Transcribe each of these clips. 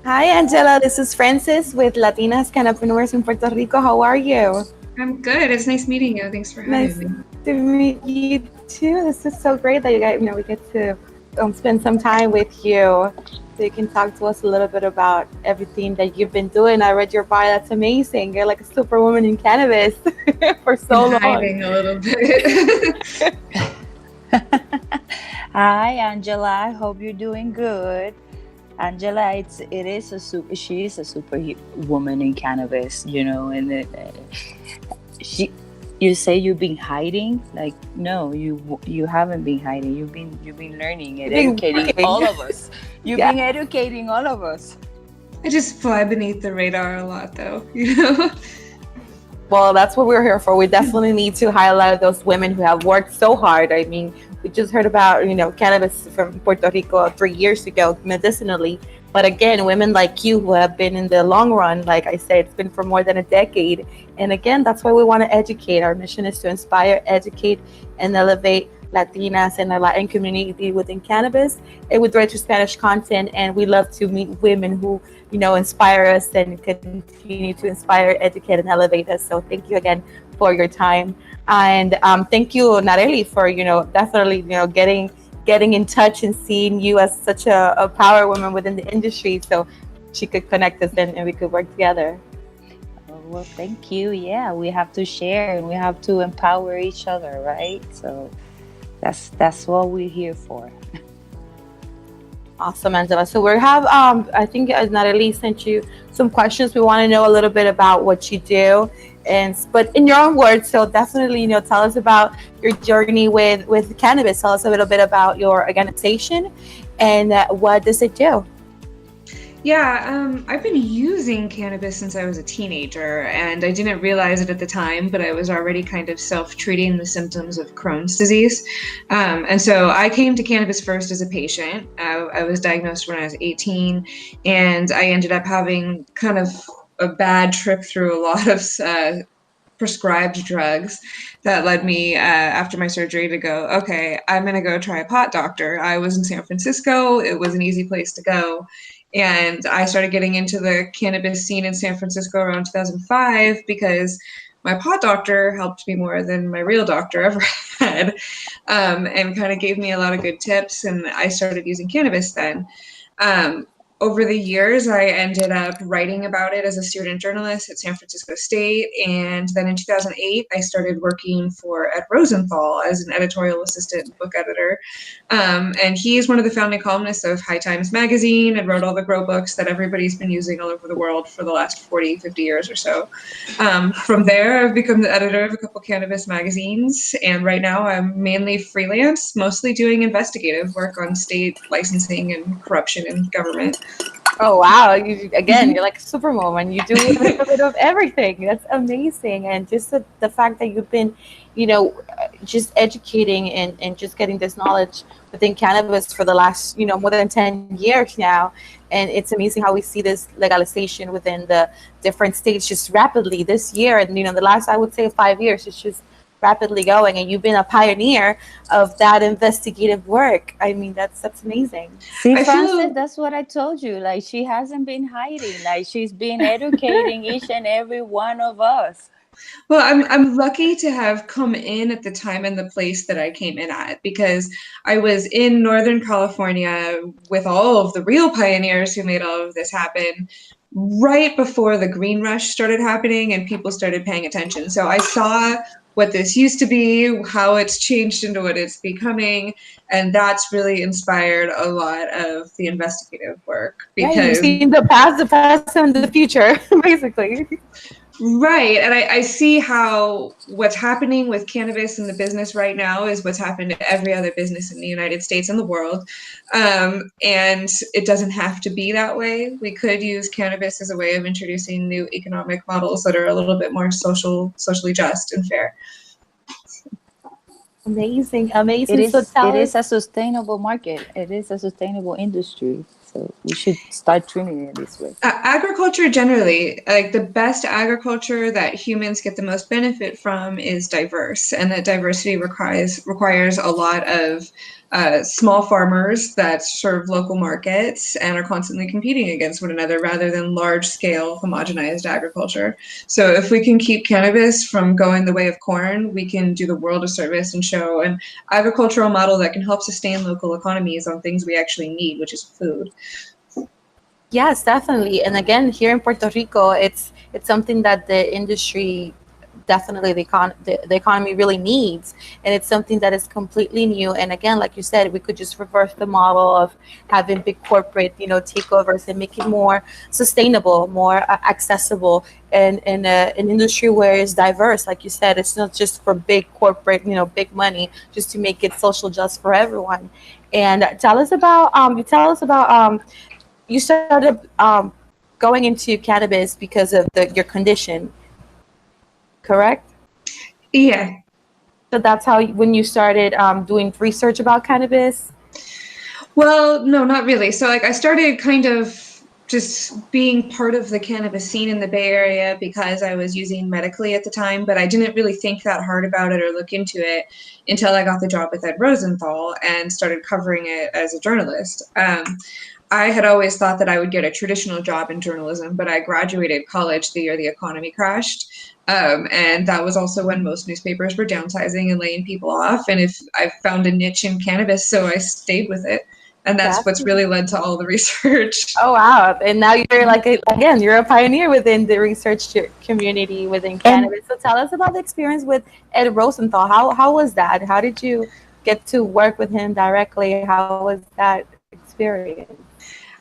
Hi, Angela. This is Francis with Latinas Canapreneurs in Puerto Rico. How are you? I'm good. It's nice meeting you. Thanks for having Nice me. to meet you too. This is so great that we get to spend some time with you, so you can talk to us a little bit about everything that you've been doing. I read your bio. That's amazing. You're like a superwoman in cannabis for Been so long. hiding a little bit. Hi, Angela. I hope you're doing good. Angela, she is a super woman in cannabis, and she. You say you've been hiding? Like, no, you haven't been hiding. You've been learning and You've been educating working. all of us. You've Yeah. been educating all of us. I just fly beneath the radar a lot, though. Well, that's what we're here for. We definitely need to highlight those women who have worked so hard. I mean, we just heard about, cannabis from Puerto Rico 3 years ago medicinally. But again, women like you who have been in the long run, like I said, it's been for more than a decade. And again, that's why we want to educate. Our mission is to inspire, educate, and elevate Latinas and the Latin community within cannabis and with Retro Spanish content. And we love to meet women who inspire us and continue to inspire, educate, and elevate us. So thank you again for your time. And thank you, Nareli, for, definitely, getting in touch and seeing you as such a power woman within the industry. So she could connect us and we could work together. Oh, well, thank you. Yeah, we have to share and we have to empower each other, right? So that's what we're here for. Awesome, Angela. So we have, I think Natalie sent you some questions. We want to know a little bit about what you do, and but in your own words. So definitely, tell us about your journey with cannabis. Tell us a little bit about your organization, and what does it do? Yeah, I've been using cannabis since I was a teenager, and I didn't realize it at the time, but I was already kind of self-treating the symptoms of Crohn's disease. And so I came to cannabis first as a patient. I was diagnosed when I was 18, and I ended up having kind of a bad trip through a lot of prescribed drugs that led me after my surgery to go, okay, I'm going to go try a pot doctor. I was in San Francisco. It was an easy place to go. And I started getting into the cannabis scene in San Francisco around 2005 because my pot doctor helped me more than my real doctor ever had, and kind of gave me a lot of good tips. And I started using cannabis then. Um, Over the years, I ended up writing about it as a student journalist at San Francisco State. And then in 2008, I started working for Ed Rosenthal as an editorial assistant and book editor. And he's one of the founding columnists of High Times Magazine and wrote all the grow books that everybody's been using all over the world for the last 40, 50 years or so. From there, I've become the editor of a couple cannabis magazines. And right now, I'm mainly freelance, mostly doing investigative work on state licensing and corruption in government. Oh wow! Again, Mhm. you're like a superwoman. You do a little bit of everything. That's amazing, and just the fact that you've been, just educating and just getting this knowledge within cannabis for the last, more than 10 years now, and it's amazing how we see this legalization within the different states just rapidly this year, and the last I would say 5 years, it's just rapidly going, and you've been a pioneer of that investigative work. I mean, that's amazing. See, I Francis, feel that's what I told you. Like, she hasn't been hiding. Like, she's been educating each and every one of us. Well, I'm lucky to have come in at the time and the place that I came in at because I was in Northern California with all of the real pioneers who made all of this happen right before the green rush started happening and people started paying attention. So I saw what this used to be, how it's changed into what it's becoming, and that's really inspired a lot of the investigative work Yeah, you've because seen the past, and the future, basically. right. And I see how what's happening with cannabis in the business right now is what's happened to every other business in the United States and the world. And it doesn't have to be that way. We could use cannabis as a way of introducing new economic models that are a little bit more socially just and fair. Amazing, amazing. It So is tell it is us, a sustainable market. It is a sustainable industry. So we should start treating it this way. Agriculture generally, like the best agriculture that humans get the most benefit from is diverse, and that diversity requires a lot of small farmers that serve local markets and are constantly competing against one another rather than large-scale homogenized agriculture. So if we can keep cannabis from going the way of corn, we can do the world a service and show an agricultural model that can help sustain local economies on things we actually need, which is food. Yes, definitely. And again, here in Puerto Rico, it's something that the industry, definitely the economy really needs, and it's something that is completely new. And again, like you said, we could just reverse the model of having big corporate, takeovers and make it more sustainable, more accessible, and in an industry where it's diverse. Like you said, it's not just for big corporate, big money, just to make it social just for everyone. And tell us about you started going into cannabis because of your condition, correct? Yeah. So that's how, when you started doing research about cannabis? Well, no, not really. So like I started kind of just being part of the cannabis scene in the Bay Area because I was using medically at the time, but I didn't really think that hard about it or look into it until I got the job with Ed Rosenthal and started covering it as a journalist. I had always thought that I would get a traditional job in journalism, but I graduated college the year the economy crashed. And that was also when most newspapers were downsizing and laying people off. And if I found a niche in cannabis, so I stayed with it. And that's what's really led to all the research. Oh, wow. And now you're you're a pioneer within the research community within cannabis. So tell us about the experience with Ed Rosenthal. How was that? How did you get to work with him directly? How was that experience?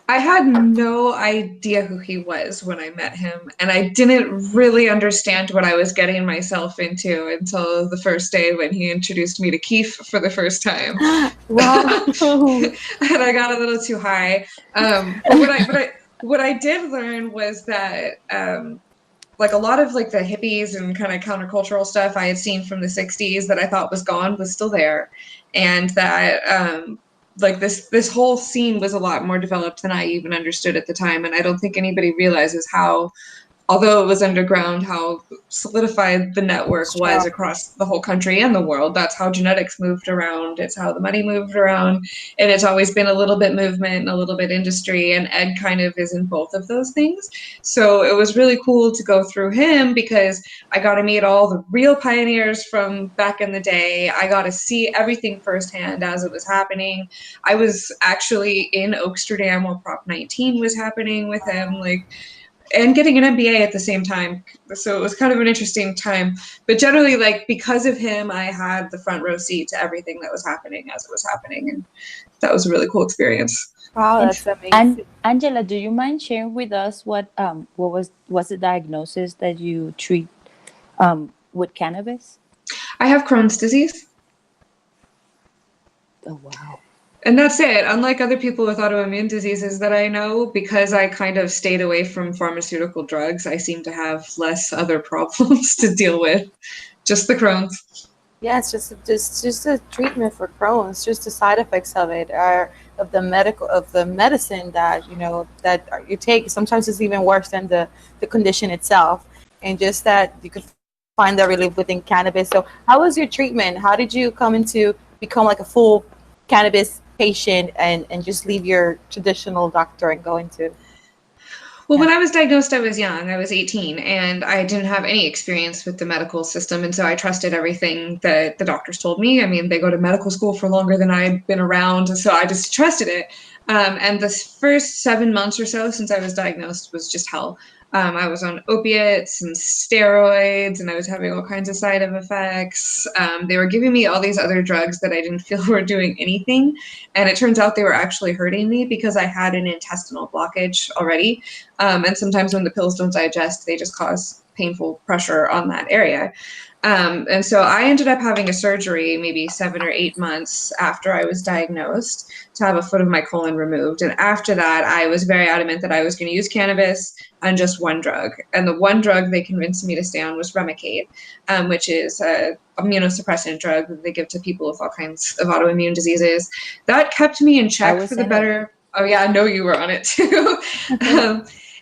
I had no idea who he was when I met him, and I didn't really understand what I was getting myself into until the first day when he introduced me to Keef for the first time. Wow. And I got a little too high. But what I did learn was that like a lot of like the hippies and kind of countercultural stuff I had seen from the 60s that I thought was gone was still there, and that like this whole scene was a lot more developed than I even understood at the time. And I don't think anybody realizes how, although it was underground, how solidified the network was across the whole country and the world. That's how genetics moved around. It's how the money moved around. And it's always been a little bit movement and a little bit industry. And Ed kind of is in both of those things. So it was really cool to go through him because I got to meet all the real pioneers from back in the day. I got to see everything firsthand as it was happening. I was actually in Oaksterdam while Prop 19 was happening with him. And getting an MBA at the same time. So it was kind of an interesting time. But generally, like, because of him, I had the front row seat to everything that was happening as it was happening. And that was a really cool experience. Wow, that's amazing. And Angela, do you mind sharing with us what was the diagnosis that you treat with cannabis? I have Crohn's disease. Oh, wow. And that's it. Unlike other people with autoimmune diseases that I know, because I kind of stayed away from pharmaceutical drugs, I seem to have less other problems to deal with. Just the Crohn's. Yeah, it's just a treatment for Crohn's. Just the side effects of it are of the medicine that that you take. Sometimes it's even worse than the condition itself, and just that you could find that relief within cannabis. So, how was your treatment? How did you come into become like a full cannabis patient and just leave your traditional doctor and go into? Well, when I was diagnosed, I was young. I was 18, and I didn't have any experience with the medical system, and so I trusted everything that the doctors told me. I mean, they go to medical school for longer than I'd been around, so I just trusted it. And the first 7 months or so since I was diagnosed was just hell. I was on opiates and steroids, and I was having all kinds of side effects. They were giving me all these other drugs that I didn't feel were doing anything. And it turns out they were actually hurting me because I had an intestinal blockage already. And sometimes when the pills don't digest, they just cause painful pressure on that area. And so I ended up having a surgery maybe 7 or 8 months after I was diagnosed to have a foot of my colon removed. And after that, I was very adamant that I was going to use cannabis and just one drug. And the one drug they convinced me to stay on was Remicade, which is a immunosuppressant drug that they give to people with all kinds of autoimmune diseases. That kept me in check for the better. Oh yeah, I know you were on it too.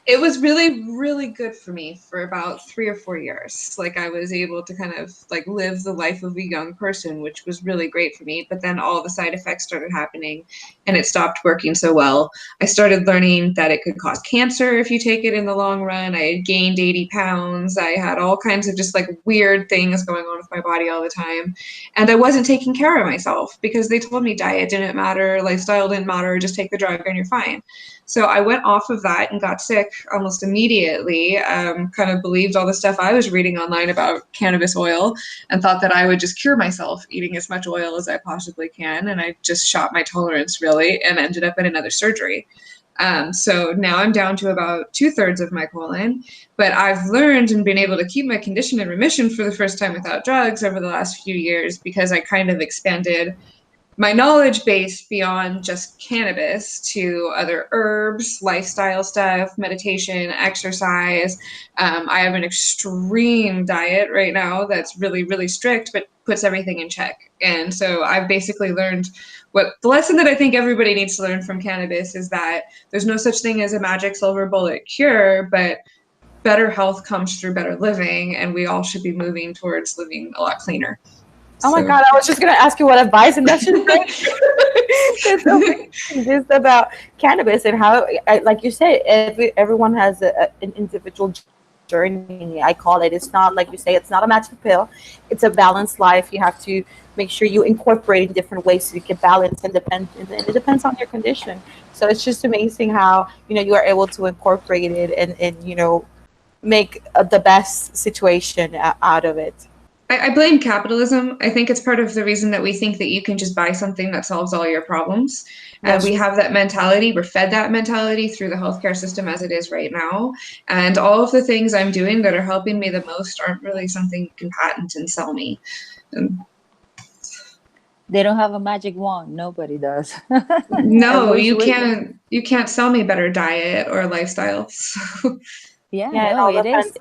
It was really, really good for me for about 3 or 4 years. Like I was able to kind of like live the life of a young person, which was really great for me. But then all the side effects started happening and it stopped working so well. I started learning that it could cause cancer if you take it in the long run. I had gained 80 pounds. I had all kinds of just like weird things going on with my body all the time. And I wasn't taking care of myself because they told me diet didn't matter, lifestyle didn't matter, just take the drug and you're fine. So I went off of that and got sick almost immediately, kind of believed all the stuff I was reading online about cannabis oil and thought that I would just cure myself eating as much oil as I possibly can. And I just shot my tolerance really and ended up in another surgery. So now I'm down to about 2/3 of my colon, but I've learned and been able to keep my condition in remission for the first time without drugs over the last few years because I kind of expanded my knowledge base beyond just cannabis to other herbs, lifestyle stuff, meditation, exercise. I have an extreme diet right now that's really, really strict, but puts everything in check. And so I've basically learned what the lesson that I think everybody needs to learn from cannabis is that there's no such thing as a magic silver bullet cure, but better health comes through better living, and we all should be moving towards living a lot cleaner. Oh my God, I was just going to ask you what advice, and that's just great. It's so amazing just about cannabis and how, like you said, everyone has an individual journey. I call it. It's not, like you say, it's not a magic pill. It's a balanced life. You have to make sure you incorporate in different ways so you can balance and it depends on your condition. So it's just amazing how, you are able to incorporate it and make the best situation out of it. I blame capitalism. I think it's part of the reason that we think that you can just buy something that solves all your problems. And we have that mentality. We're fed that mentality through the healthcare system as it is right now. And all of the things I'm doing that are helping me the most aren't really something you can patent and sell me. They don't have a magic wand. Nobody does. No, you can't. You can't sell me better diet or lifestyle. Yeah, no, it is.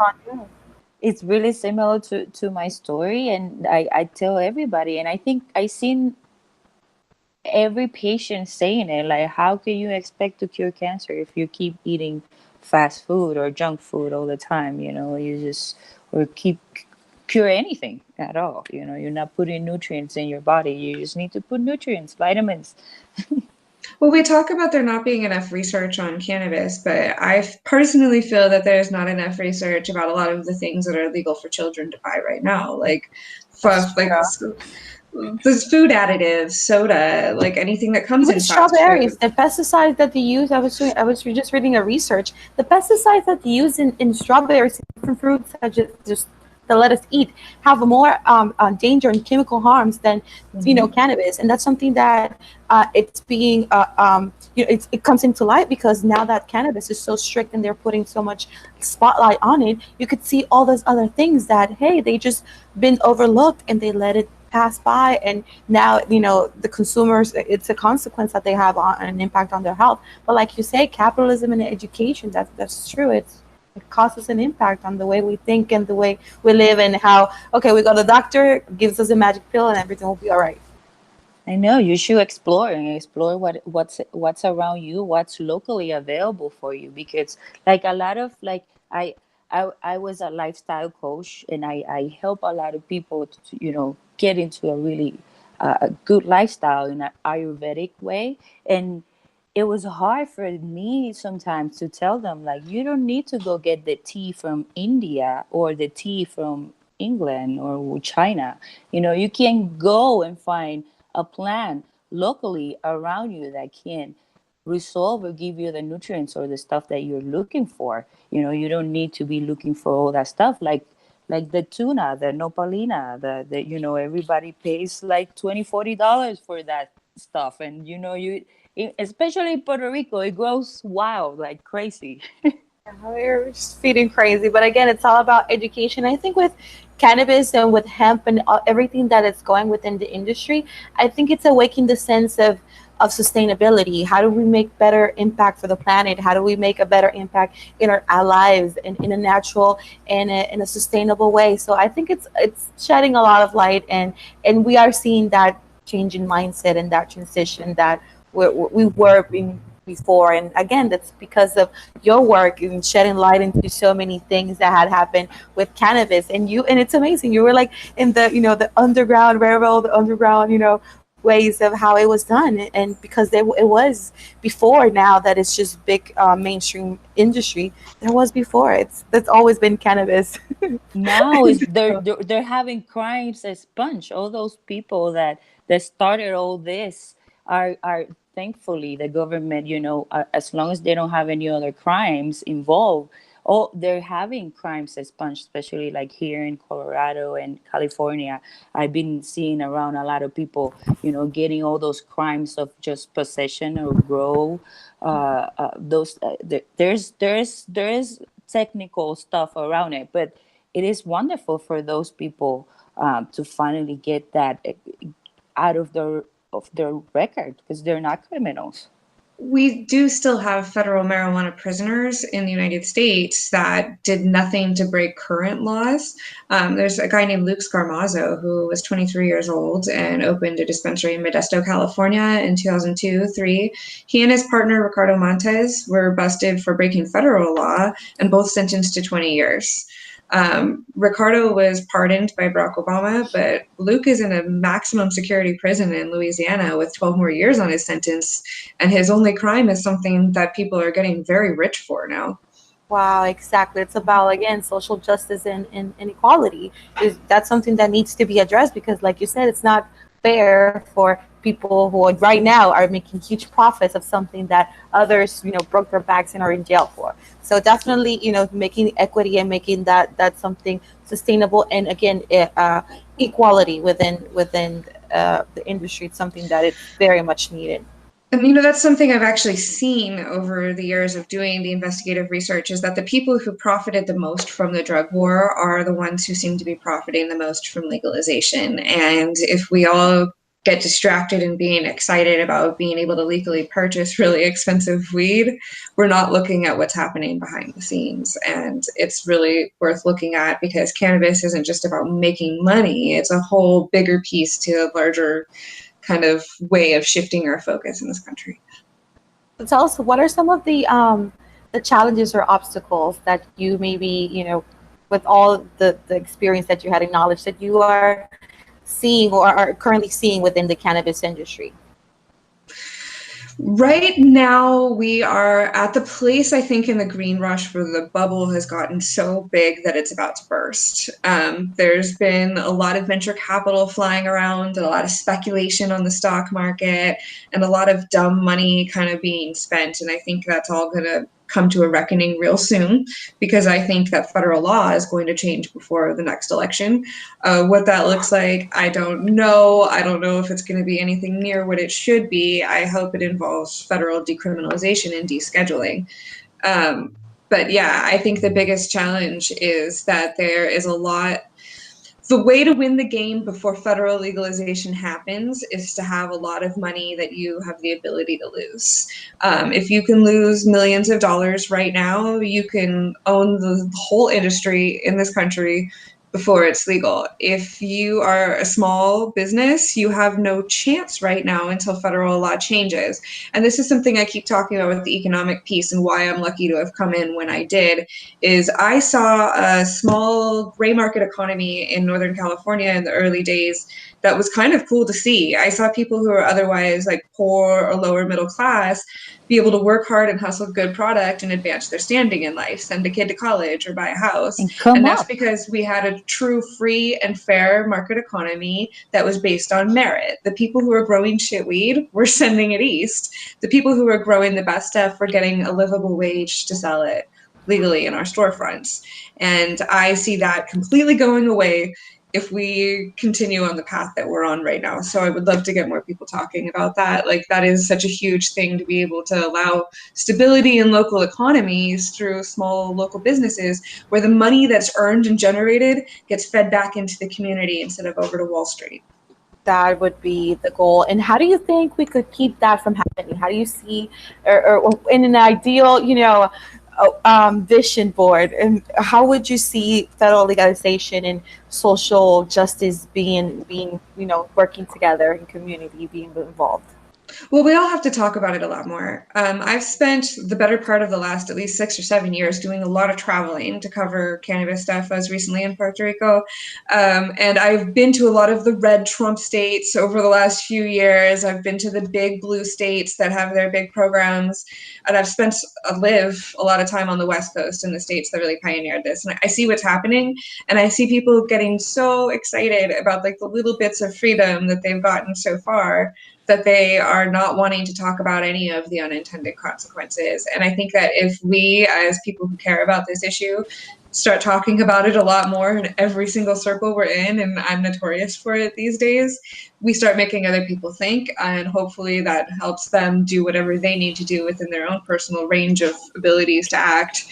It's really similar to my story, and I tell everybody, and I think I seen every patient saying it, like, how can you expect to cure cancer if you keep eating fast food or junk food all the time? You just, or keep cure anything at all. You're not putting nutrients in your body. You just need to put nutrients, vitamins. Well, we talk about there not being enough research on cannabis, but I personally feel that there's not enough research about a lot of the things that are legal for children to buy right now, like this food additives, soda, like anything that comes in strawberries, the pesticides that they use. I was just reading a research. The pesticides that they use in strawberries, different fruits, such as just the let us eat, have more danger and chemical harms than cannabis, and that's something that it's being it comes into light because now that cannabis is so strict and they're putting so much spotlight on it, you could see all those other things that they just been overlooked and they let it pass by, and now the consumers, it's a consequence that they have an impact on their health. But like you say, capitalism and education, that's true. It causes an impact on the way we think and the way we live, and how we go to the doctor, gives us a magic pill, and everything will be all right. I know you should explore what's around you, what's locally available for you, because like a lot of I was a lifestyle coach, and I help a lot of people to get into a really good lifestyle in an Ayurvedic way. And it was hard for me sometimes to tell them, like, you don't need to go get the tea from India or the tea from England or China. You can go and find a plant locally around you that can resolve or give you the nutrients or the stuff that you're looking for. You don't need to be looking for all that stuff like the tuna, the nopalina, the everybody pays like $20-$40 for that stuff, and especially in Puerto Rico, it grows wild like crazy. We're just feeding crazy, but again, it's all about education. I think with cannabis and with hemp and everything that is going within the industry, I think it's awakening the sense of sustainability. How do we make better impact for the planet? How do we make a better impact in our lives in a natural and in a sustainable way? So I think it's shedding a lot of light, and we are seeing that change in mindset and that transition that we were being before. And again, that's because of your work and shedding light into so many things that had happened with cannabis. And it's amazing. You were like in the, the underground railroad, the underground, ways of how it was done. And because it was before, now that it's just big mainstream industry, there was before. That's always been cannabis. Now is they're having crimes expunged. All those people that started all this are thankfully the government, as long as they don't have any other crimes involved. Oh, they're having crimes expunged, especially like here in Colorado and California. I've been seeing around a lot of people, getting all those crimes of just possession or grow. There's technical stuff around it, but it is wonderful for those people to finally get that out of their record, because they're not criminals. We do still have federal marijuana prisoners in the United States that did nothing to break current laws. There's a guy named Luke Scarmazzo who was 23 years old and opened a dispensary in Modesto, California in 2002-03. He and his partner, Ricardo Montes, were busted for breaking federal law and both sentenced to 20 years. Ricardo was pardoned by Barack Obama, but Luke is in a maximum security prison in Louisiana with 12 more years on his sentence, and his only crime is something that people are getting very rich for now. Wow, exactly. It's about, again, social justice and inequality. That's something that needs to be addressed, because, like you said, it's not fair for people who right now are making huge profits of something that others, broke their backs and are in jail for. So definitely, making equity and making that something sustainable, and again, equality within the industry. It's something that is very much needed. And that's something I've actually seen over the years of doing the investigative research, is that the people who profited the most from the drug war are the ones who seem to be profiting the most from legalization. And if we all get distracted in being excited about being able to legally purchase really expensive weed, we're not looking at what's happening behind the scenes. And it's really worth looking at, because cannabis isn't just about making money. It's a whole bigger piece to a larger kind of way of shifting our focus in this country. So tell us, what are some of the challenges or obstacles that you maybe, with all the experience that you had, acknowledged that you are seeing or are currently seeing within the cannabis industry? Right now, we are at the place, I think, in the green rush where the bubble has gotten so big that it's about to burst. There's been a lot of venture capital flying around, and a lot of speculation on the stock market, and a lot of dumb money kind of being spent. And I think that's all going to come to a reckoning real soon, because I think that federal law is going to change before the next election. What that looks like, I don't know. I don't know if it's going to be anything near what it should be. I hope it involves federal decriminalization and descheduling. But yeah, I think the biggest challenge is that there is a lot. The way to win the game before federal legalization happens is to have a lot of money that you have the ability to lose. If you can lose millions of dollars right now, you can own the whole industry in this country before it's legal. If you are a small business, you have no chance right now until federal law changes. And this is something I keep talking about with the economic piece, and why I'm lucky to have come in when I did, is I saw a small gray market economy in Northern California in the early days that was kind of cool to see. I saw people who are otherwise like poor or lower middle class be able to work hard and hustle good product and advance their standing in life, send a kid to college or buy a house. And that's because we had a true free and fair market economy that was based on merit. The people who were growing shit weed were sending it east. The people who were growing the best stuff were getting a livable wage to sell it legally in our storefronts. And I see that completely going away if we continue on the path that we're on right now. So I would love to get more people talking about that. Like, that is such a huge thing, to be able to allow stability in local economies through small local businesses, where the money that's earned and generated gets fed back into the community instead of over to Wall Street. That would be the goal. And how do you think we could keep that from happening? How do you see, or in an ideal, vision board, and how would you see federal legalization and social justice being working together in community, being involved? Well, we all have to talk about it a lot more. I've spent the better part of the last at least 6 or 7 years doing a lot of traveling to cover cannabis stuff. I was recently in Puerto Rico, and I've been to a lot of the red Trump states over the last few years. I've been to the big blue states that have their big programs, and I've live a lot of time on the West Coast in the states that really pioneered this. And I see what's happening, and I see people getting so excited about like the little bits of freedom that they've gotten so far, that they are not wanting to talk about any of the unintended consequences. And I think that if we, as people who care about this issue, start talking about it a lot more in every single circle we're in, and I'm notorious for it these days, we start making other people think, and hopefully that helps them do whatever they need to do within their own personal range of abilities to act.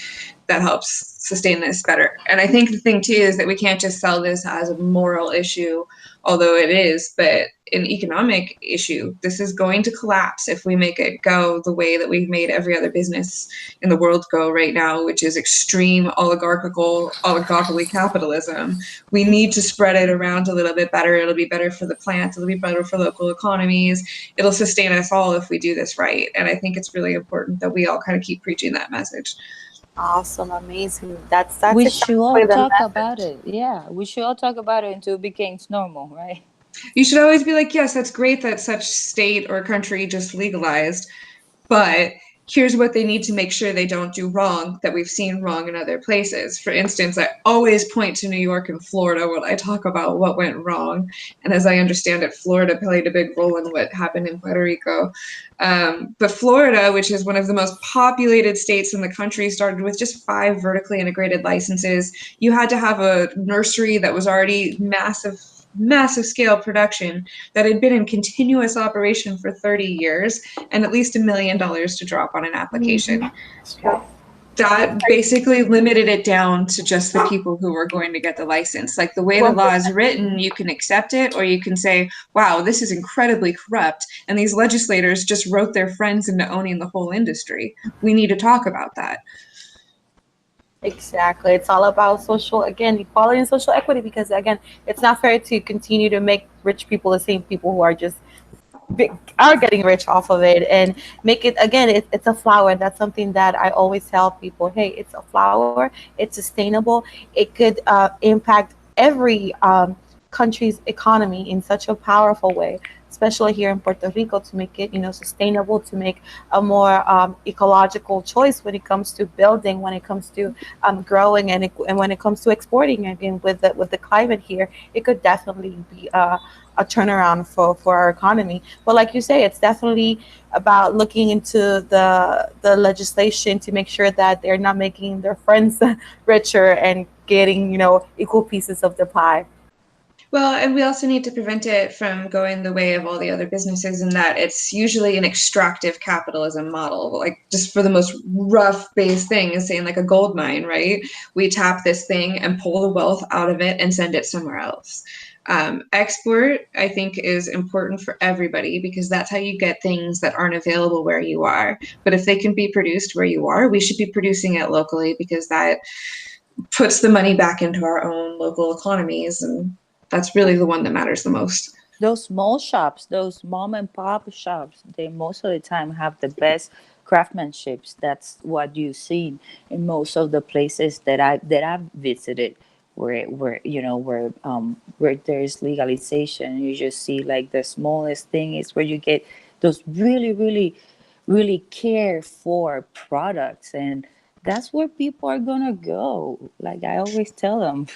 That helps sustain this better. And I think the thing too is that we can't just sell this as a moral issue, although it is, but an economic issue. This is going to collapse if we make it go the way that we've made every other business in the world go right now, which is extreme oligopoly capitalism. We need to spread it around a little bit better. It'll be better for the plants. It'll be better for local economies. It'll sustain us all if we do this right. And I think it's really important that we all kind of keep preaching that message. Awesome, amazing. That's We exactly should all the talk message. about it. Yeah, we should all talk about it until it becomes normal, right? You should always be like, yes, that's great that such state or country just legalized, but here's what they need to make sure they don't do wrong that we've seen wrong in other places. For instance, I always point to New York and Florida when I talk about what went wrong. And as I understand it, Florida played a big role in what happened in Puerto Rico. But Florida, which is one of the most populated states in the country, started with just 5 vertically integrated licenses. You had to have a nursery that was already massive scale production that had been in continuous operation for 30 years and at least $1 million to drop on an application. That basically limited it down to just the people who were going to get the license. Like the way the law is written, you can accept it or you can say, wow, this is incredibly corrupt. And these legislators just wrote their friends into owning the whole industry. We need to talk about that. Exactly. It's all about equality and social equity, because again, it's not fair to continue to make rich people the same people who are just are getting rich off of it, and make it again, it's a flower. That's something that I always tell people. Hey, it's a flower, it's sustainable, it could impact every country's economy in such a powerful way, especially here in Puerto Rico, to make it sustainable, to make a more ecological choice when it comes to building, when it comes to growing, and when it comes to exporting. Again, with the climate here, it could definitely be a turnaround for our economy. But like you say, it's definitely about looking into the legislation to make sure that they're not making their friends richer and getting equal pieces of the pie. Well, and we also need to prevent it from going the way of all the other businesses, in that it's usually an extractive capitalism model. Like, just for the most rough base thing is saying like a gold mine, right? We tap this thing and pull the wealth out of it and send it somewhere else. Export, I think, is important for everybody, because that's how you get things that aren't available where you are. But if they can be produced where you are, we should be producing it locally, because that puts the money back into our own local economies, and that's really the one that matters the most. Those small shops, those mom and pop shops, they most of the time have the best craftsmanships. That's what you see in most of the places that I've visited, where there's legalization. You just see like the smallest thing is where you get those really, really, really care for products, and that's where people are gonna go. Like I always tell them.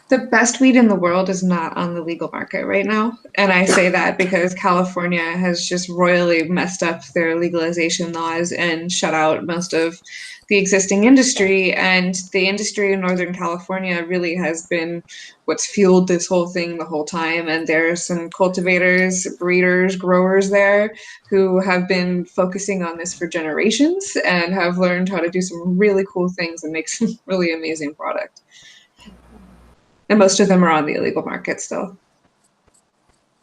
The best weed in the world is not on the legal market right now. And I say that because California has just royally messed up their legalization laws and shut out most of the existing industry. And the industry in Northern California really has been what's fueled this whole thing the whole time. And there are some cultivators, breeders, growers there who have been focusing on this for generations and have learned how to do some really cool things and make some really amazing product. And most of them are on the illegal market still.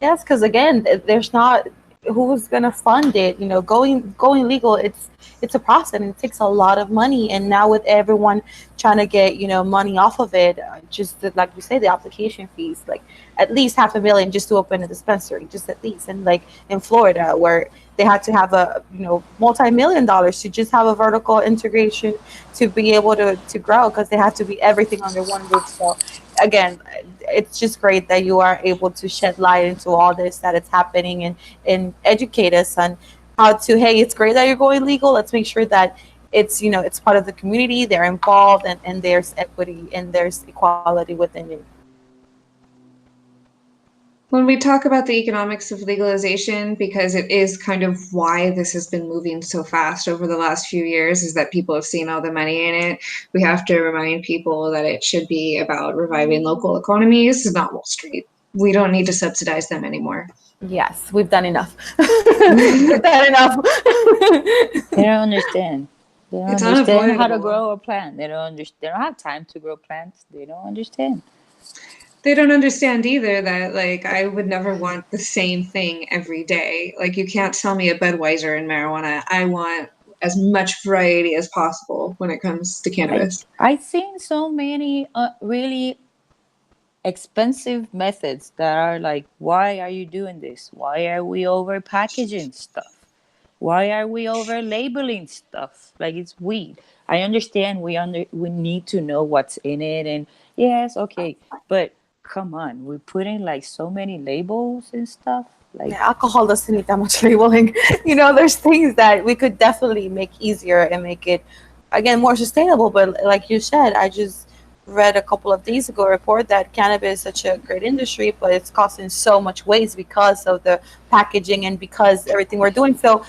Yes, because again, there's not who's gonna fund it? You know, going legal, it's a process and it takes a lot of money. And now with everyone trying to get, you know, money off of it, just like you say, the application fees, like at least $500,000 just to open a dispensary, just at least. And like in Florida, where they had to have a, you know, multi-million dollars to just have a vertical integration to be able to grow, because they have to be everything under one roof. So again, it's just great that you are able to shed light into all this, that it's happening, and educate us on how to, hey, it's great that you're going legal. Let's make sure that it's, you know, it's part of the community, they're involved, and there's equity and there's equality within it. When we talk about the economics of legalization, because it is kind of why this has been moving so fast over the last few years, is that people have seen all the money in it. We have to remind people that it should be about reviving local economies, not Wall Street. We don't need to subsidize them anymore. Yes, we've done enough. We've done enough. They don't understand. They don't It's understand how to unavoidable. grow a plant. They don't understand. They don't have time to grow plants. They don't understand. They don't understand either that, like, I would never want the same thing every day. Like, you can't sell me a Budweiser and marijuana. I want as much variety as possible when it comes to cannabis. I've seen so many really expensive methods that are like, why are you doing this? Why are we over packaging stuff? Why are we over labeling stuff? Like, it's weed. I understand we need to know what's in it, and yes, okay, but come on, we're putting like so many labels and stuff. Like, Yeah, alcohol doesn't need that much labeling. You know, there's things that we could definitely make easier and make it, again, more sustainable. But like you said, I just read a couple of days ago a report that cannabis is such a great industry, but it's causing so much waste because of the packaging and because everything we're doing. So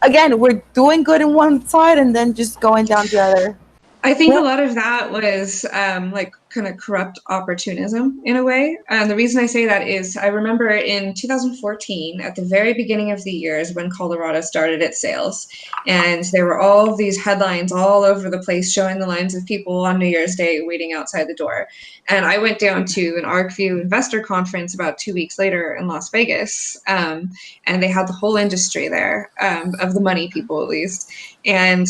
again, we're doing good in one side and then just going down the other. I think a lot of that was like kind of corrupt opportunism in a way. And the reason I say that is I remember in 2014, at the very beginning of the year, is when Colorado started its sales. And there were all these headlines all over the place showing the lines of people on New Year's Day waiting outside the door. And I went down to an ArcView investor conference about 2 weeks later in Las Vegas. And they had the whole industry there, of the money people at least. And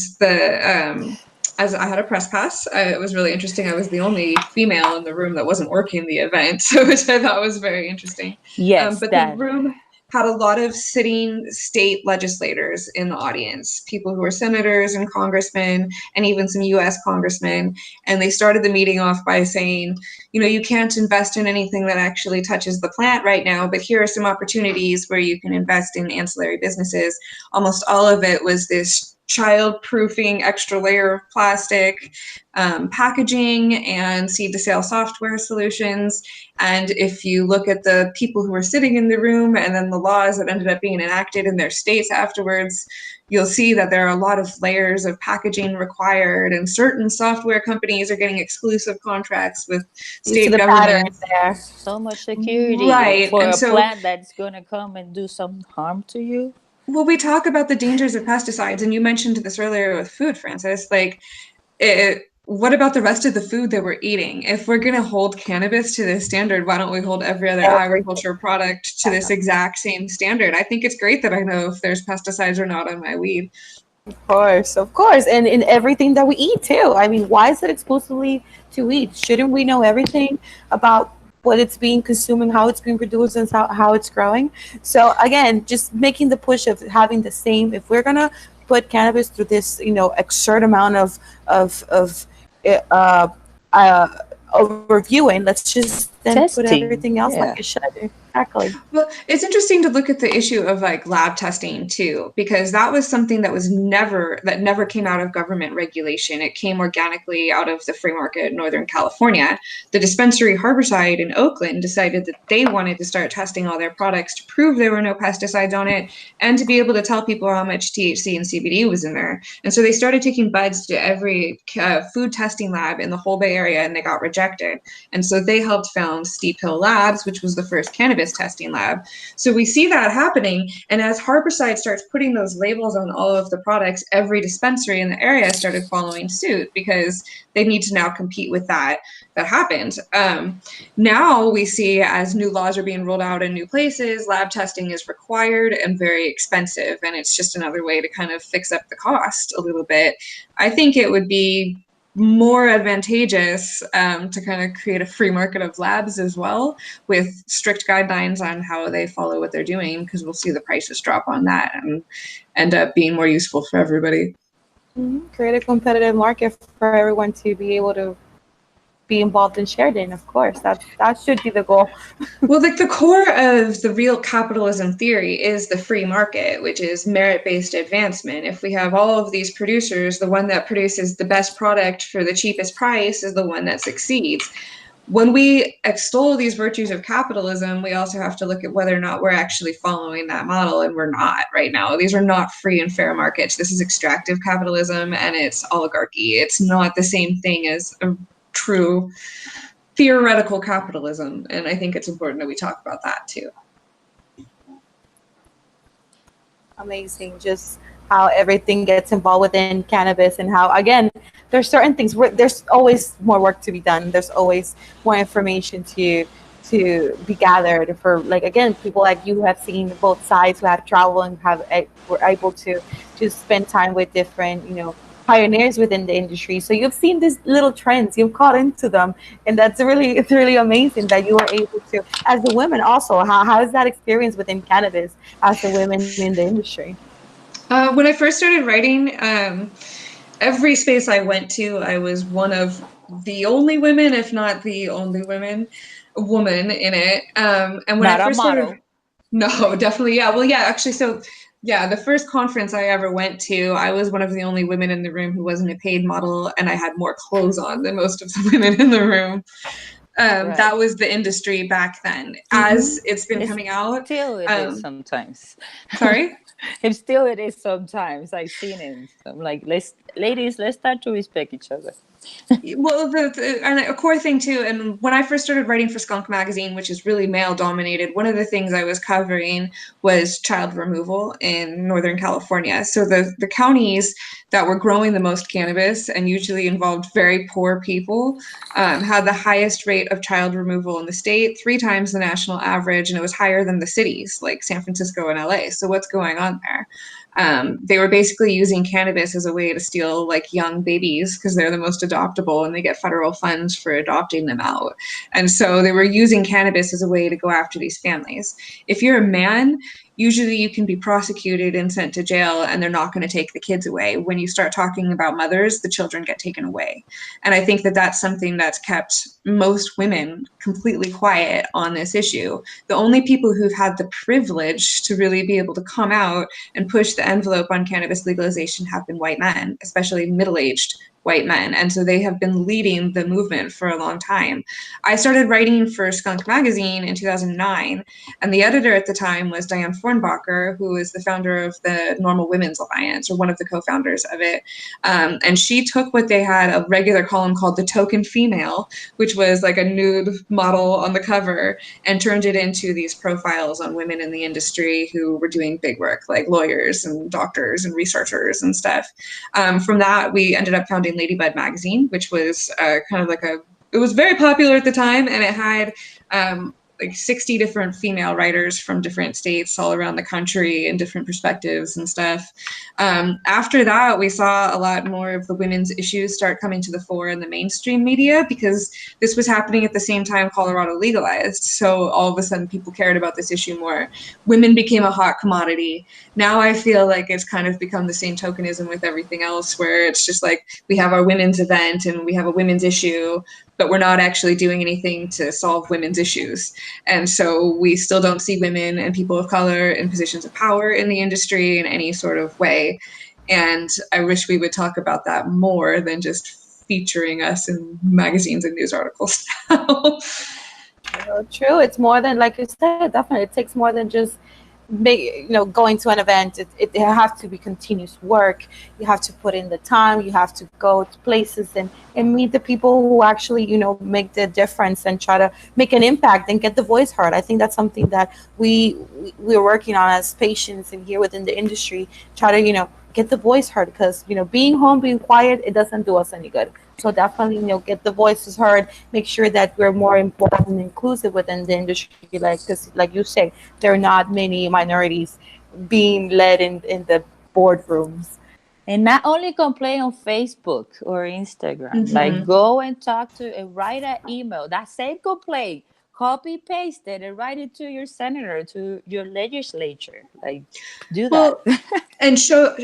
as I had a press pass, it was really interesting. I was the only female in the room that wasn't working the event, which I thought was very interesting. yes, But the room had a lot of sitting state legislators in the audience, people who were senators and congressmen, and even some U.S. congressmen. And they started the meeting off by saying, you know, you can't invest in anything that actually touches the plant right now, but here are some opportunities where you can invest in ancillary businesses. Almost all of it was this child-proofing extra layer of plastic, packaging, and seed-to-sale software solutions. And if you look at the people who were sitting in the room and then the laws that ended up being enacted in their states afterwards, you'll see that there are a lot of layers of packaging required, and certain software companies are getting exclusive contracts with state governments. There. So much security, right, for and a so, plant that's going to come and do some harm to you. Well, we talk about the dangers of pesticides, and you mentioned this earlier with food, Francis. Like, what about the rest of the food that we're eating? If we're going to hold cannabis to this standard, why don't we hold every other agriculture product to this exact same standard? I think it's great that I know if there's pesticides or not on my weed. Of course. And in everything that we eat too. I mean, why is it exclusively to eat? Shouldn't we know everything about what it's being consumed and how it's being produced and how it's growing? So again, just making the push of having the same, if we're gonna put cannabis through this, you know, absurd amount of overviewing, let's just then Testing. put everything else Yeah. like it should. Exactly. Well, it's interesting to look at the issue of like lab testing too, because that was something that never came out of government regulation. It came organically out of the free market in Northern California. The dispensary Harborside in Oakland decided that they wanted to start testing all their products to prove there were no pesticides on it and to be able to tell people how much THC and CBD was in there. And so they started taking buds to every food testing lab in the whole Bay Area, and they got rejected. And so they helped found Steep Hill Labs, which was the first cannabis cannabis testing lab. So we see that happening. And as Harborside starts putting those labels on all of the products, every dispensary in the area started following suit because they need to now compete with that happened. Now we see, as new laws are being rolled out in new places, lab testing is required and very expensive. And it's just another way to kind of fix up the cost a little bit. I think it would be more advantageous to kind of create a free market of labs as well, with strict guidelines on how they follow what they're doing, because we'll see the prices drop on that and end up being more useful for everybody. Create a competitive market for everyone to be able to be involved and shared in. Of course, that should be the goal. Well, like the core of the real capitalism theory is the free market, which is merit-based advancement. If we have all of these producers, the one that produces the best product for the cheapest price is the one that succeeds. When we extol these virtues of capitalism, we also have to look at whether or not we're actually following that model, and we're not right now. These are not free and fair markets. This is extractive capitalism, and it's oligarchy. It's not the same thing as a true theoretical capitalism, and I think it's important that we talk about that too. Amazing, just how everything gets involved within cannabis, and how, again, there's certain things where there's always more work to be done. There's always more information to be gathered for, like, again, people like you who have seen both sides, who have traveled and were able to spend time with different, pioneers within the industry. So you've seen these little trends, you've caught into them, and it's really amazing that you were able to, as the women also, how is that experience within cannabis as the women in the industry? When I first started writing, every space I went to, I was one of the only women, if not the only woman in it. And when not I first started, no, definitely, yeah. Well, yeah, actually, so yeah, the first conference I ever went to, I was one of the only women in the room who wasn't a paid model, and I had more clothes on than most of the women in the room. Right. That was the industry back then. As it's been coming out, still it is sometimes. Sorry. It is sometimes. I've seen it. I'm like, ladies, let's start to respect each other. Well, and a core thing too, and when I first started writing for Skunk Magazine, which is really male dominated, one of the things I was covering was child removal in Northern California. So the counties that were growing the most cannabis, and usually involved very poor people, had the highest rate of child removal in the state, 3 times the national average, and it was higher than the cities like San Francisco and LA. So what's going on there? They were basically using cannabis as a way to steal like young babies, because they're the most adoptable and they get federal funds for adopting them out. And so they were using cannabis as a way to go after these families. If you're a man, usually you can be prosecuted and sent to jail, and they're not going to take the kids away. When you start talking about mothers, the children get taken away. And I think that that's something that's kept most women completely quiet on this issue. The only people who've had the privilege to really be able to come out and push the envelope on cannabis legalization have been white men, especially middle-aged white men. And so they have been leading the movement for a long time. I started writing for Skunk Magazine in 2009, and the editor at the time was Diane Fornbacher, who is the founder of the Normal Women's Alliance, or one of the co-founders of it. And she took what they had, a regular column called The Token Female, which was like a nude model on the cover, and turned it into these profiles on women in the industry who were doing big work, like lawyers and doctors and researchers and stuff. From that, we ended up founding Ladybud magazine, which was kind of like it was very popular at the time, and it had like 60 different female writers from different states all around the country and different perspectives and stuff. After that, we saw a lot more of the women's issues start coming to the fore in the mainstream media, because this was happening at the same time Colorado legalized. So all of a sudden people cared about this issue more. Women became a hot commodity. Now I feel like it's kind of become the same tokenism with everything else, where it's just like we have our women's event and we have a women's issue, but we're not actually doing anything to solve women's issues. And so we still don't see women and people of color in positions of power in the industry in any sort of way. And I wish we would talk about that more than just featuring us in magazines and news articles now. True. It's more than, like you said, definitely. It takes more than just going to an event, it has to be continuous work. You have to put in the time, you have to go to places and meet the people who actually make the difference and try to make an impact and get the voice heard. I think that's something that we're working on as patients and here within the industry, try to get the voice heard, because being home, being quiet, it doesn't do us any good. So definitely get the voices heard, make sure that we're more involved and inclusive within the industry, because like you say, there are not many minorities being led in the boardrooms. And not only complain on Facebook or Instagram, like go and talk to and write an email. That same complaint, copy paste it and write it to your senator, to your legislature. Like, do that. Well, and show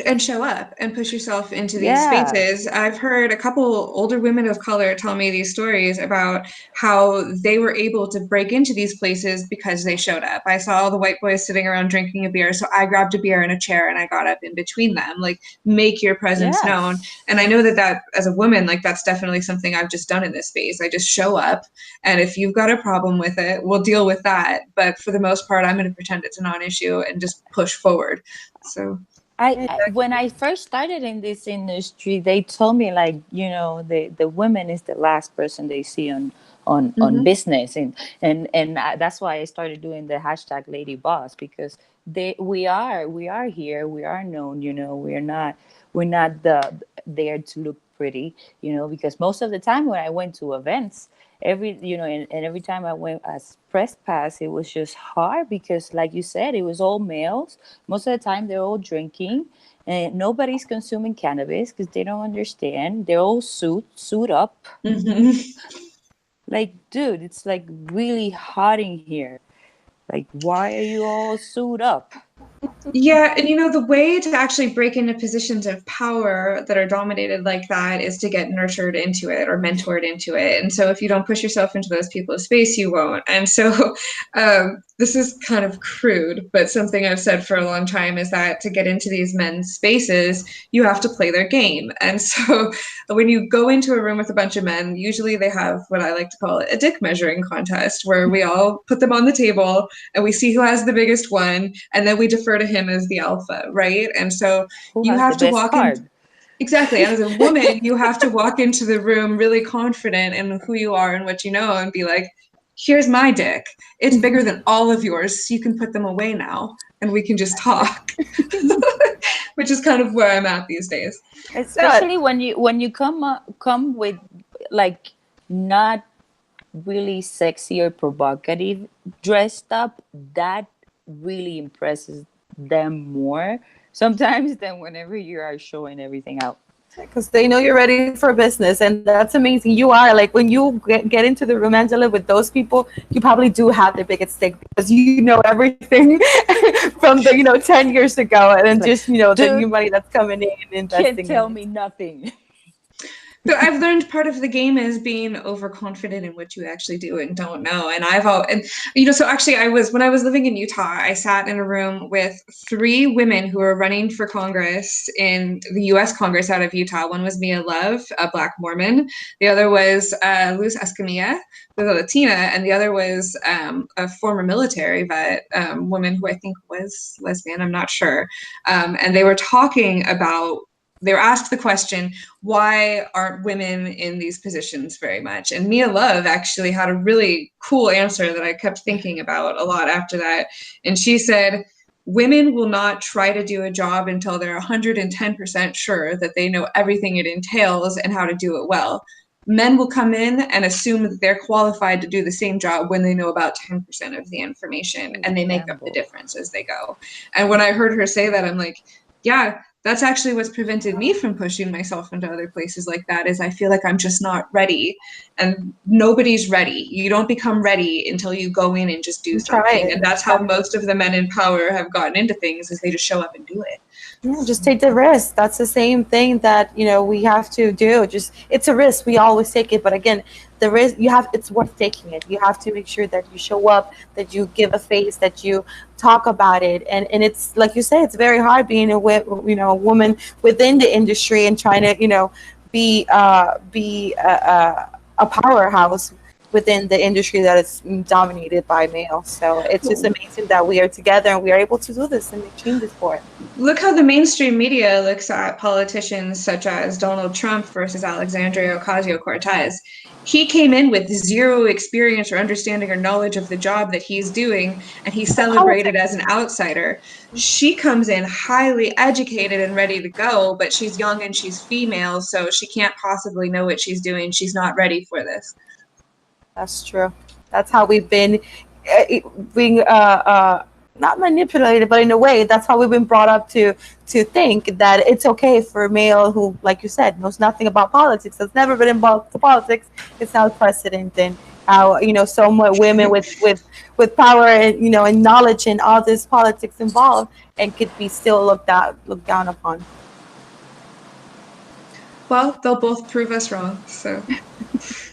up and push yourself into these spaces. I've heard a couple older women of color tell me these stories about how they were able to break into these places because they showed up. I saw all the white boys sitting around drinking a beer, so I grabbed a beer and a chair and I got up in between them. Like, make your presence known. And I know that as a woman, like, that's definitely something I've just done in this space. I just show up, and if you've got a problem with it, we'll deal with that. But for the most part, I'm going to pretend it's a non-issue and just push forward. So when I first started in this industry, they told me, like, the women is the last person they see on business, and that's why I started doing the hashtag Lady Boss, because we are here, we are known, we're not there to look pretty, because most of the time when I went to events, every time I went as press pass, it was just hard, because like you said, it was all males. Most of the time they're all drinking, and nobody's consuming cannabis because they don't understand. They're all suit up. Like, dude, it's like really hot in here. Like, why are you all suit up? Yeah, and the way to actually break into positions of power that are dominated like that is to get nurtured into it or mentored into it. And so if you don't push yourself into those people's space, you won't. And so this is kind of crude, but something I've said for a long time is that to get into these men's spaces, you have to play their game. And so when you go into a room with a bunch of men, usually they have what I like to call a dick measuring contest, where we all put them on the table and we see who has the biggest one, and then we defer to him as the alpha, right? And so you have to walk in. Exactly. And as a woman, you have to walk into the room really confident in who you are and what you know, and be like, here's my dick. It's bigger than all of yours. So you can put them away now and we can just talk. Which is kind of where I'm at these days. Especially when you come with, like, not really sexy or provocative dressed up, that really impresses them more sometimes than whenever you are showing everything out, because they know you're ready for business. And that's amazing. You are, like, when you get into the room, Angela, with those people, you probably do have the biggest stick, because you know everything from the 10 years ago, and then just the new money that's coming in and investing. Can't tell me nothing. So I've learned part of the game is being overconfident in what you actually do and don't know. And so actually when I was living in Utah, I sat in a room with 3 women who were running for Congress in the U.S. Congress out of Utah. One was Mia Love, a Black Mormon. The other was Luz Escamilla, who's a Latina. And the other was a former military vet, woman who I think was lesbian, I'm not sure. And they were talking about, they were asked the question, why aren't women in these positions very much? And Mia Love actually had a really cool answer that I kept thinking about a lot after that. And she said, women will not try to do a job until they're 110% sure that they know everything it entails and how to do it well. Men will come in and assume that they're qualified to do the same job when they know about 10% of the information, and they make up the difference as they go. And when I heard her say that, I'm like, yeah, that's actually what's prevented me from pushing myself into other places like that, is I feel like I'm just not ready, and nobody's ready. You don't become ready until you go in and just do something. And that's how most of the men in power have gotten into things, is they just show up and do it. Yeah, just take the risk. That's the same thing that, we have to do. It's a risk. We always take it. But again, the risk, it's worth taking it. You have to make sure that you show up, that you give a face, that you talk about it. And it's like you say, it's very hard being a woman within the industry and trying to, be a powerhouse. within the industry that is dominated by males. So it's just amazing that we are together and we are able to do this and make changes for it. Look how the mainstream media looks at politicians such as Donald Trump versus Alexandria Ocasio-Cortez. He came in with zero experience or understanding or knowledge of the job that he's doing, and he's celebrated as an outsider. She comes in highly educated and ready to go, but she's young and she's female, so she can't possibly know what she's doing. She's not ready for this. That's true. That's how we've been being not manipulated, but in a way, that's how we've been brought up to think that it's okay for a male who, like you said, knows nothing about politics, has never been involved in politics. It's now precedent, and how so much women with power and and knowledge and all this politics involved, and could be still looked down upon. Well, they'll both prove us wrong. So.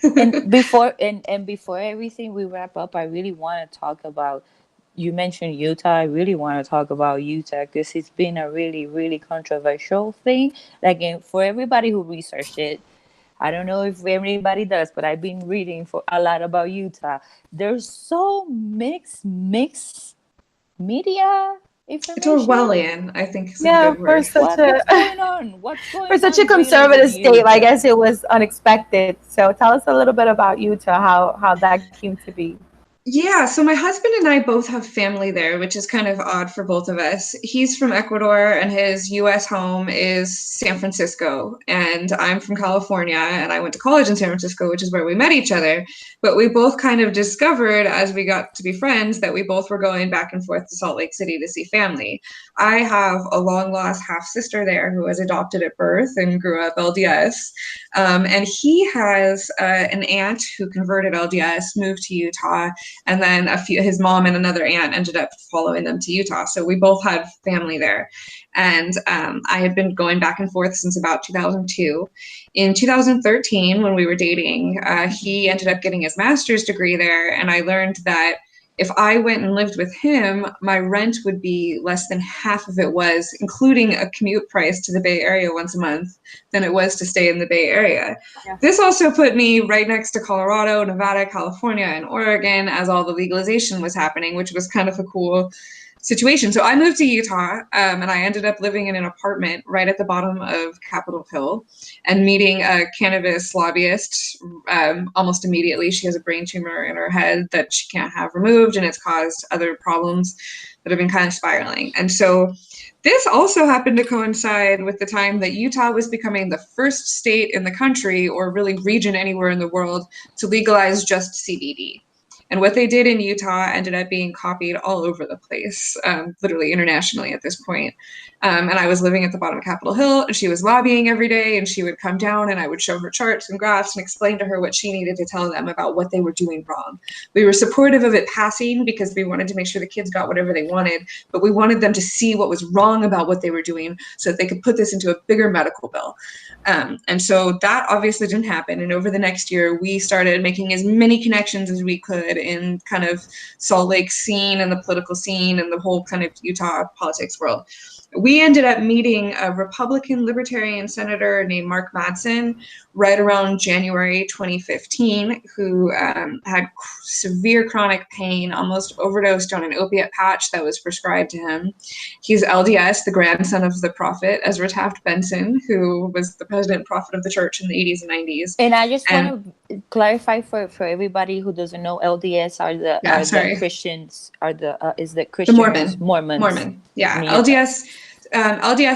and before everything we wrap up, I really want to talk about. You mentioned Utah. I really want to talk about Utah because it's been a really, really controversial thing. Like for everybody who researched it, I don't know if everybody does, but I've been reading for a lot about Utah. There's so mixed media information. It's Orwellian, I think. Is a good word. What's going on? For such a conservative state, I guess it was unexpected. So tell us a little bit about Utah, how that came to be. Yeah, so my husband and I both have family there, which is kind of odd for both of us. He's from Ecuador and his US home is San Francisco, and I'm from California and I went to college in San Francisco, which is where we met each other. But we both kind of discovered as we got to be friends that we both were going back and forth to Salt Lake City to see family. I have a long lost half sister there who was adopted at birth and grew up LDS. And he has an aunt who converted LDS, moved to Utah, and then his mom and another aunt ended up following them to Utah. So we both had family there. And I had been going back and forth since about 2002. In 2013, when we were dating, he ended up getting his master's degree there. And I learned that if I went and lived with him, my rent would be less than half of it was, including a commute price to the Bay Area once a month, than it was to stay in the Bay Area. Yeah. This also put me right next to Colorado, Nevada, California, and Oregon as all the legalization was happening, which was kind of a cool situation. So I moved to Utah, and I ended up living in an apartment right at the bottom of Capitol Hill and meeting a cannabis lobbyist almost immediately. She has a brain tumor in her head that she can't have removed, and it's caused other problems that have been kind of spiraling. And so this also happened to coincide with the time that Utah was becoming the first state in the country, or really region anywhere in the world, to legalize just CBD. And what they did in Utah ended up being copied all over the place, literally internationally at this point. And I was living at the bottom of Capitol Hill, and she was lobbying every day, and she would come down and I would show her charts and graphs and explain to her what she needed to tell them about what they were doing wrong. We were supportive of it passing because we wanted to make sure the kids got whatever they wanted, but we wanted them to see what was wrong about what they were doing so that they could put this into a bigger medical bill. And so that obviously didn't happen. And over the next year, we started making as many connections as we could in kind of Salt Lake scene and the political scene and the whole kind of Utah politics world. We ended up meeting a Republican libertarian senator named Mark Madsen right around January 2015, who had severe chronic pain, almost overdosed on an opiate patch that was prescribed to him. He's LDS, the grandson of the prophet Ezra Taft Benson, who was the president prophet of the church in the 80s and 90s. And I just want to clarify for everybody who doesn't know, LDS are the Christians, is the Christians? The Mormons. Mormon, yeah. LDS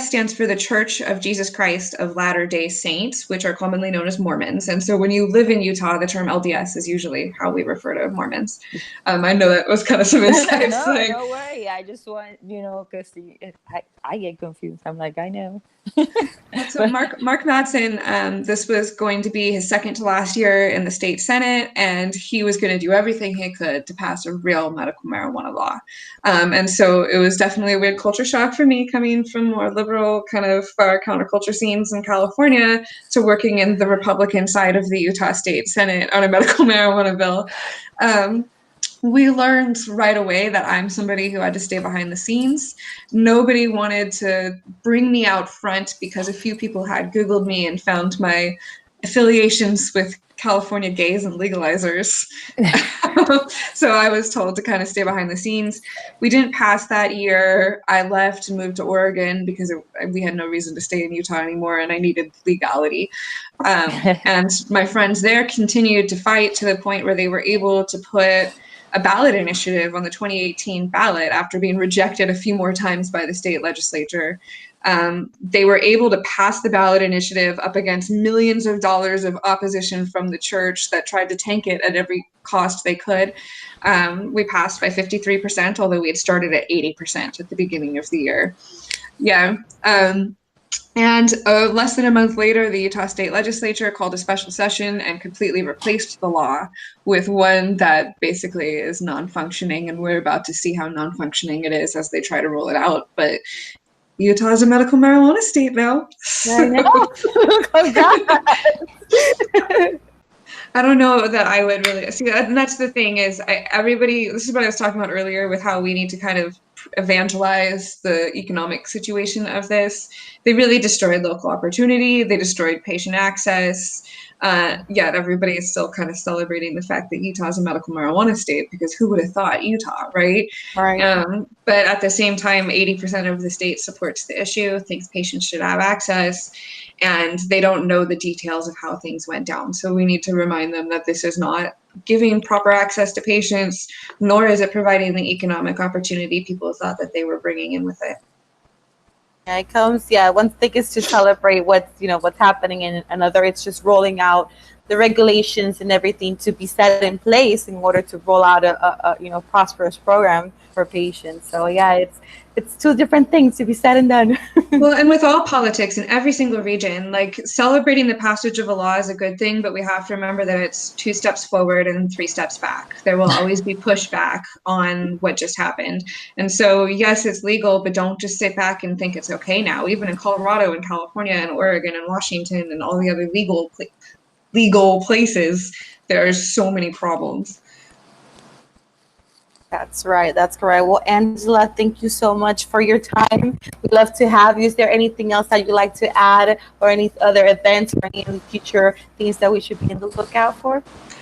stands for the Church of Jesus Christ of Latter-day Saints, which are commonly known as Mormons. And so when you live in Utah, the term LDS is usually how we refer to Mormons. I know that was kind of some insights. No worry. I just want, because I get confused. I'm like, I know. So Mark Madsen, this was going to be his second to last year in the state Senate, and he was going to do everything he could to pass a real medical marijuana law. And so it was definitely a weird culture shock for me, coming from more liberal kind of counterculture scenes in California to working in the Republican side of the Utah State Senate on a medical marijuana bill. We learned right away that I'm somebody who had to stay behind the scenes. Nobody wanted to bring me out front because a few people had Googled me and found my affiliations with California gays and legalizers. So I was told to kind of stay behind the scenes. We didn't pass that year. I left and moved to Oregon because we had no reason to stay in Utah anymore, and I needed legality. And my friends there continued to fight to the point where they were able to put a ballot initiative on the 2018 ballot after being rejected a few more times by the state legislature. They were able to pass the ballot initiative up against millions of dollars of opposition from the church that tried to tank it at every cost they could. We passed by 53%, although we had started at 80% at the beginning of the year. Yeah. And less than a month later, the Utah State Legislature called a special session and completely replaced the law with one that basically is non-functioning, and we're about to see how non-functioning it is as they try to roll it out. But Utah is a medical marijuana state now. I know. I don't know that I would really see that. And that's the thing is this is what I was talking about earlier with how we need to kind of evangelize the economic situation of this. They really destroyed local opportunity. They destroyed patient access. Yet everybody is still kind of celebrating the fact that Utah is a medical marijuana state, because who would have thought Utah, right? Right. But at the same time, 80% of the state supports the issue, thinks patients should have access, and they don't know the details of how things went down. So we need to remind them that this is not giving proper access to patients, nor is it providing the economic opportunity people thought that they were bringing in with it. Yeah, it comes. Yeah, one thing is to celebrate what's happening, and another it's just rolling out the regulations and everything to be set in place in order to roll out a prosperous program for patients. So yeah, it's two different things to be said and done. Well, and with all politics in every single region, like celebrating the passage of a law is a good thing, but we have to remember that it's 2 steps forward and 3 steps back. There will always be pushback on what just happened. And so, yes, it's legal, but don't just sit back and think it's okay now. Even in Colorado and California and Oregon and Washington and all the other legal places, there's so many problems. That's right. That's correct. Well, Angela, thank you so much for your time. We'd love to have you. Is there anything else that you'd like to add, or any other events or any future things that we should be on the lookout for?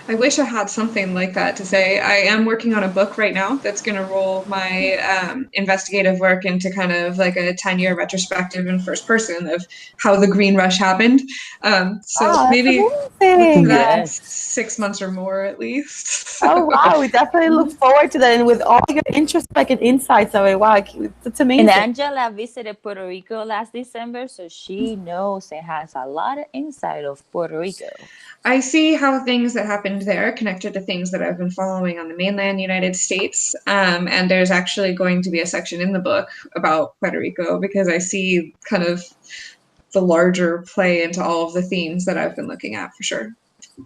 I wish I had something like that to say. I am working on a book right now that's going to roll my investigative work into kind of like a 10-year retrospective in first person of how the green rush happened. Maybe that's 6 months or more at least. Oh, wow. We definitely look forward to that. And with all your interest and insights of it, wow, it's amazing. And Angela visited Puerto Rico last December, so she knows and has a lot of insight of Puerto Rico. I see how things that happened there connected to things that I've been following on the mainland United States. And there's actually going to be a section in the book about Puerto Rico, because I see kind of the larger play into all of the themes that I've been looking at for sure.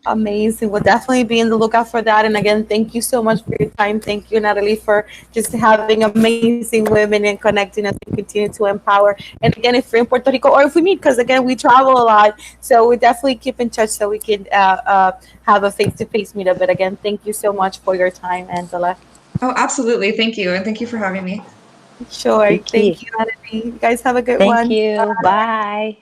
Amazing. We'll definitely be in the lookout for that. And again, thank you so much for your time. Thank you, Natalie, for just having amazing women and connecting us and continue to empower. And again, if you're in Puerto Rico, or if we meet, because again, we travel a lot, so we definitely keep in touch so we can have a face-to-face meetup. But again, thank you so much for your time, Angela. Oh, absolutely. Thank you. And thank you for having me. Sure. Thank you, Natalie. You guys have a good one. Thank you. Bye.